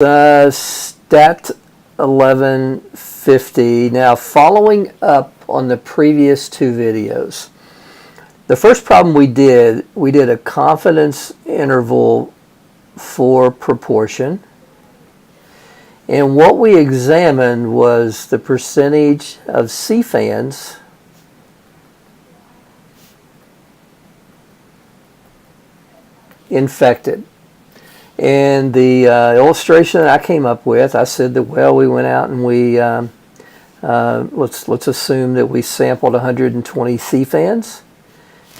Stat 1150. Now, following up on the previous two videos, the first problem we did a confidence interval for proportion, and what we examined was the percentage of C fans infected. And the illustration that I came up with, I said that, well, we went out and we let's assume that we sampled 120 C fans,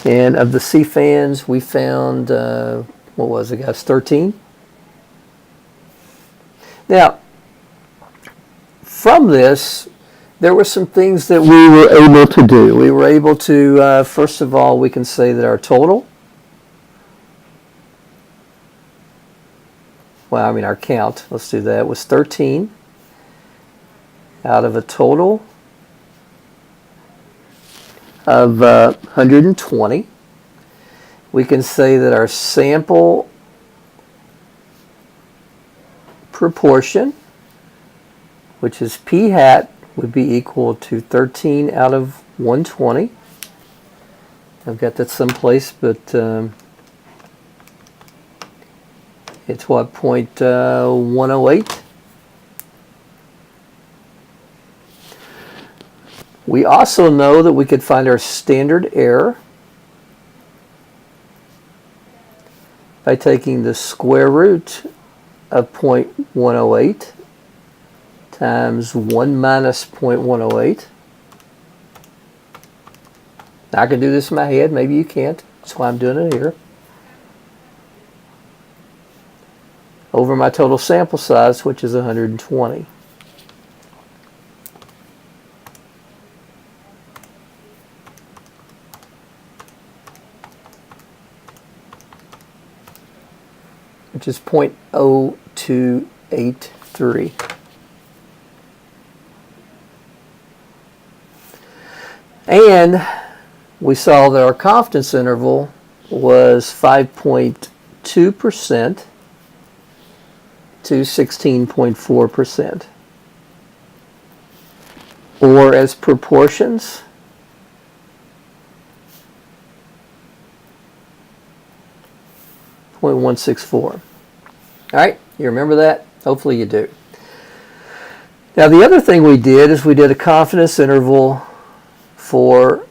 and of the C fans we found what was it, guys? 13. Now, from this, there were some things that we were able to do. We were able to, first of all, we can say that our total, well, I mean our count, let's do that, was 13 out of a total of 120. We can say that our sample proportion, which is p hat, would be equal to 13 out of 120. I've got that someplace, but it's what, 0.108. We also know that we could find our standard error by taking the square root of 0.108 times 1 minus 0.108. I can do this in my head. Maybe you can't. That's why I'm doing it here. Over my total sample size, which is 120. Which is 0.0283. And we saw that our confidence interval was 5.2% to 16.4%. Or as proportions, .164. All right, you remember that? Hopefully you do. Now the other thing we did is we did a confidence interval for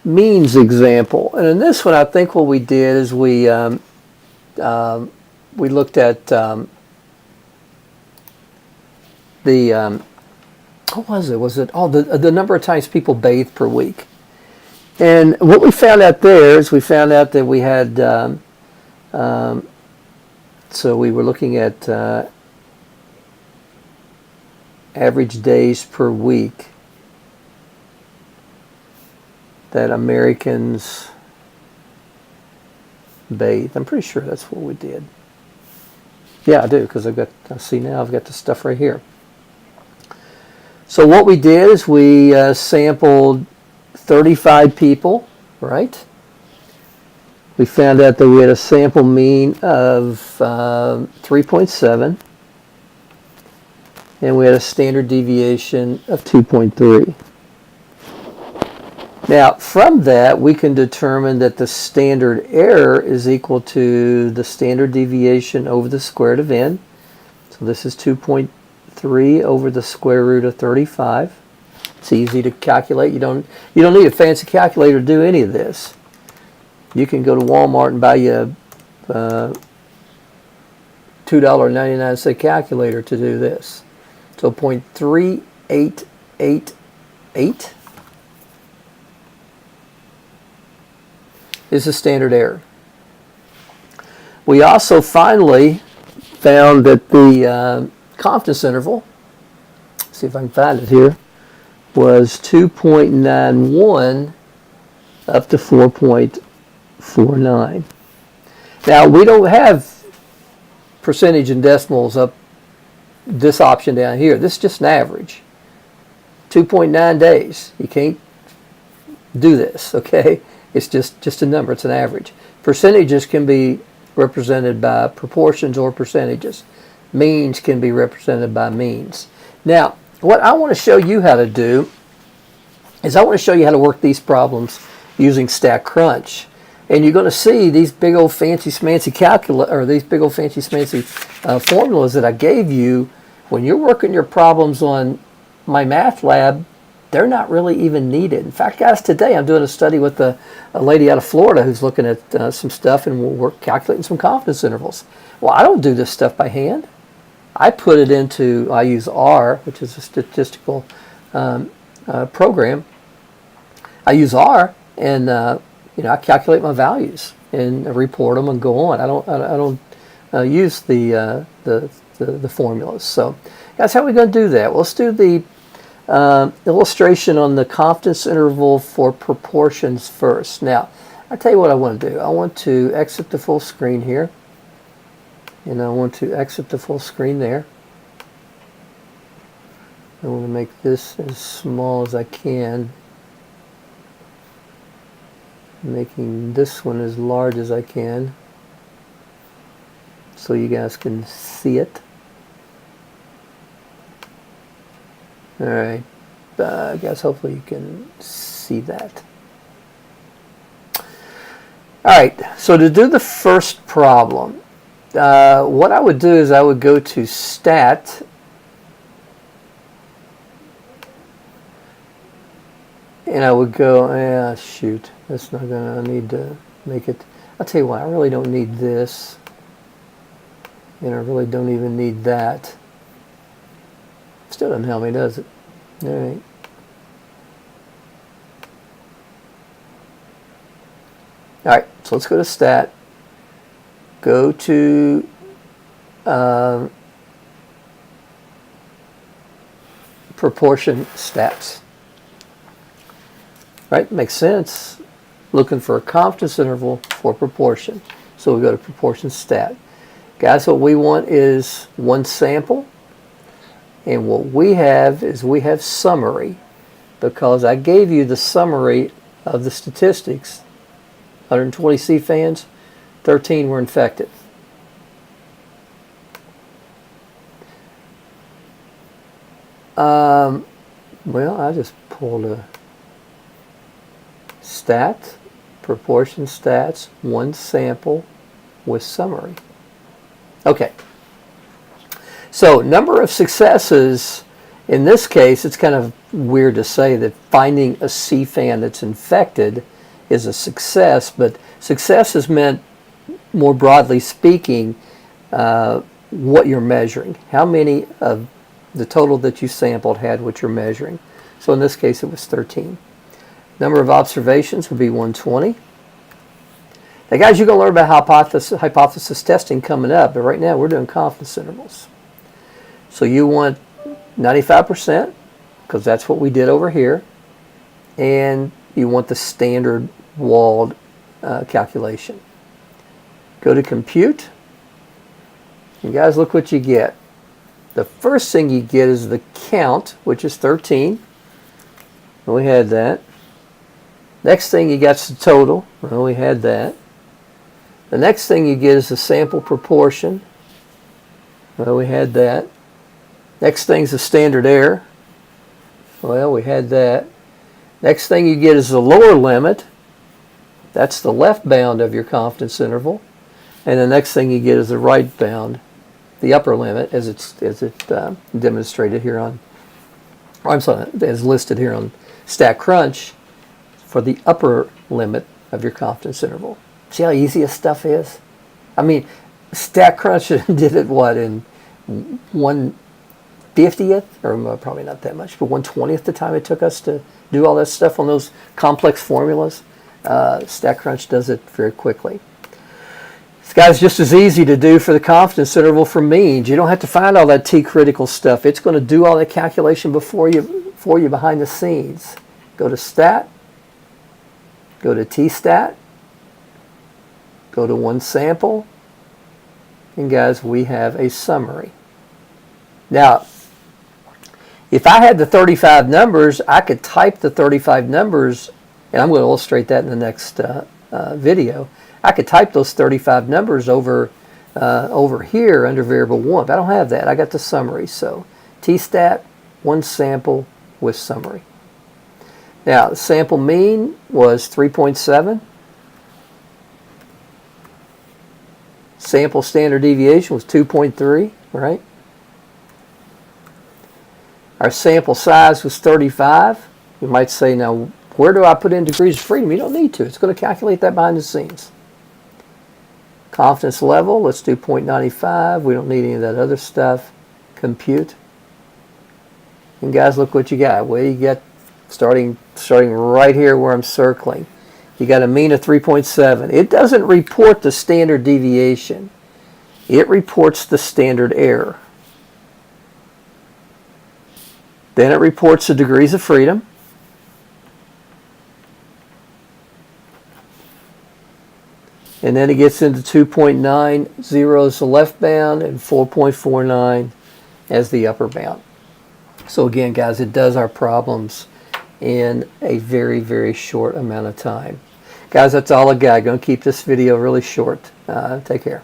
means example. And in this one, I think what we did is we looked at what was it? Was it the number of times people bathe per week? And what we found out there is we found out that we had so we were looking at average days per week that Americans bathe. I'm pretty sure that's what we did. Yeah, I do, because I see now I've got the stuff right here. So what we did is we sampled 35 people, right? We found out that we had a sample mean of 3.7, and we had a standard deviation of 2.3. Now, from that, we can determine that the standard error is equal to the standard deviation over the square root of n. So this is 2.3 over the square root of 35. It's easy to calculate. You don't need a fancy calculator to do any of this. You can go to Walmart and buy you a $2.99 calculator to do this. So 0.3888 is the standard error. We also finally found that the confidence interval, let's see if I can find it here, was 2.91 up to 4.49. Now, we don't have percentage and decimals up this option down here. This is just an average. 2.9 days. You can't do this, okay? It's just a number. It's an average. Percentages can be represented by proportions or percentages. Means can be represented by means. Now, what I want to show you how to do is I want to show you how to work these problems using Statcrunch. And you're going to see these big old fancy schmancy these big old fancy schmancy formulas that I gave you. When you're working your problems on my math lab, they're not really even needed. In fact, guys, today I'm doing a study with a lady out of Florida who's looking at some stuff, and we're calculating some confidence intervals. Well, I don't do this stuff by hand. I put it into, I use R, which is a statistical program. I use R, and I calculate my values and report them and go on. I don't use the formulas. So that's how we're going to do that. Well, let's do the illustration on the confidence interval for proportions first. Now, I'll tell you what I want to do. I want to exit the full screen here. And I want to exit the full screen there. I want to make this as small as I can, making this one as large as I can so you guys can see it. Alright, I guess hopefully you can see that. Alright, so to do the first problem, what I would do is I would go to Stat, and I would go, shoot, that's not gonna, I need to make it, I'll tell you what, I really don't need this, and I really don't even need that. Still doesn't help me, does it? Alright. Alright, so let's go to Stat. Go to proportion stats. Right, makes sense. Looking for a confidence interval for proportion. So we go to proportion stat. Guys, what we want is one sample. And what we have is we have summary, because I gave you the summary of the statistics. 120 CFANs, 13 were infected. Well, I just pulled a stat, proportion stats, one sample with summary. Okay. So number of successes, in this case, it's kind of weird to say that finding a CFAN that's infected is a success, but success is meant, more broadly speaking, what you're measuring. How many of the total that you sampled had what you're measuring. So in this case, it was 13. Number of observations would be 120. Now, guys, you're going to learn about hypothesis testing coming up, but right now we're doing confidence intervals. So you want 95%, because that's what we did over here, and you want the standard walled calculation. Go to compute, and guys, look what you get. The first thing you get is the count, which is 13. Well, we had that. Next thing you got is the total. Well, we had that. The next thing you get is the sample proportion. Well, we had that. Next thing is the standard error. Well, we had that. Next thing you get is the lower limit. That's the left bound of your confidence interval. And the next thing you get is the right bound, the upper limit, as it demonstrated here on, or I'm sorry, as listed here on Statcrunch, for the upper limit of your confidence interval. See how easy this stuff is? I mean, Statcrunch did it, what, in 1/50th, or probably not that much, but 1/20th the time it took us to do all that stuff on those complex formulas. Statcrunch does it very quickly. This guy's just as easy to do for the confidence interval for means. You don't have to find all that T-critical stuff. It's going to do all that calculation for you behind the scenes. Go to Stat, go to T-Stat, go to one sample, and guys, we have a summary. Now, if I had the 35 numbers, I could type the 35 numbers, and I'm going to illustrate that in the next video. I could type those 35 numbers over here under variable 1, but I don't have that. I got the summary. So t-stat, one sample with summary. Now, the sample mean was 3.7. Sample standard deviation was 2.3, right? Our sample size was 35. You might say, now, where do I put in degrees of freedom? You don't need to. It's going to calculate that behind the scenes. Confidence level, let's do 0.95. We don't need any of that other stuff. Compute. And guys, look what you got. Well, you get starting right here where I'm circling. You got a mean of 3.7. It doesn't report the standard deviation. It reports the standard error. Then it reports the degrees of freedom. And then it gets into 2.90 as the left bound and 4.49 as the upper bound. So again, guys, it does our problems in a very, very short amount of time. Guys, that's all I got. I'm going to keep this video really short. Take care.